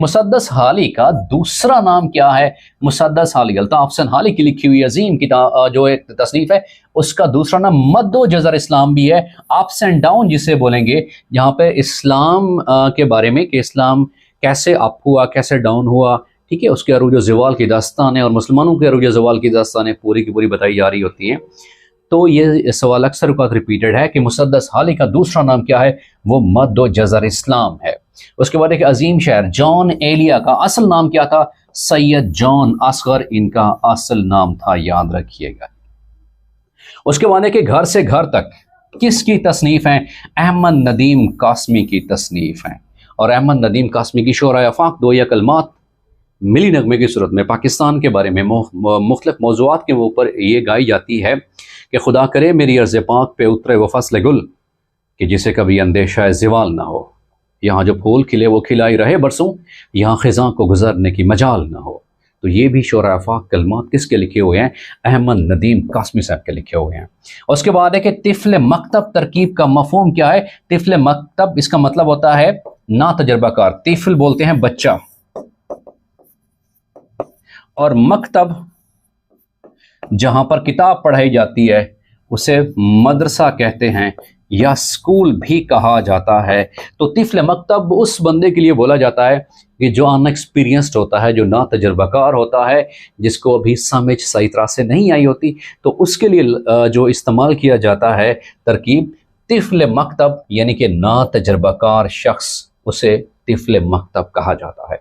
मुसद्दस हाली का दूसरा नाम क्या है? मुसद्दस हाली, अल्ताफ हसन हाली की लिखी हुई अजीम किताब जो एक तसनीफ है, उसका दूसरा नाम मद्दो जज़र इस्लाम भी है। अप्स एंड डाउन जिसे बोलेंगे, यहाँ पे इस्लाम के बारे में कि इस्लाम कैसे अप हुआ, कैसे डाउन हुआ, ठीक है, उसके अरूज ज़वाल की दास्तानें और मुसलमानों के अरूज ज़वाल की दास्तानें पूरी की पूरी बताई जा रही होती हैं। तो ये सवाल अक्सर वक़्त रिपीटेड है कि मुसद्दस हाली का दूसरा नाम क्या है? वो मद्दो जज़र इस्लाम है। उसके बाद एक अजीम शायर जॉन एलिया का असल नाम क्या था? सैयद जॉन असगर इनका असल नाम था, याद रखिएगा। उसके बाद के घर से घर तक किसकी तसनीफ है? अहमद नदीम कासमी की तसनीफ है। और अहमद नदीम कासमी की शोरा आफाक दो या कलमात मिली नगमे की सूरत में पाकिस्तान के बारे में मुख्तलिफ मौज़ूआत के ऊपर ये गाई जाती है कि खुदा करे मेरी अर्ज़ पाक पे उतरे वो फसल गुल कि जिसे कभी अंदेशा ज़वाल ना हो। यहाँ जो फूल खिले वो खिलाई रहे बरसों, यहाँ ख़िज़ां को गुजरने की मजाल ना हो। तो ये भी शोरा आफाक कलमात किसके लिखे हुए हैं? अहमद नदीम कासमी साहब के लिखे हुए हैं। उसके बाद है कि तिफ़्ल मकतब तरकीब का मफ़हूम क्या है? तिफ़्ल मकतब, इसका मतलब होता है ना तजर्बाकार। तिफ़्ल बोलते हैं बच्चा, और मकतब जहाँ पर किताब पढ़ाई जाती है उसे मदरसा कहते हैं या स्कूल भी कहा जाता है। तो तिफ़्ल मकतब उस बंदे के लिए बोला जाता है कि जो अनएक्सपीरियंस्ड होता है, जो ना तजर्बाकार होता है, जिसको अभी समझ सही तरह से नहीं आई होती, तो उसके लिए जो इस्तेमाल किया जाता है तरकीब तिफ़्ल मकतब, यानी कि ना तजर्बाकार शख्स, उसे तिफ़्ल मकतब कहा जाता है।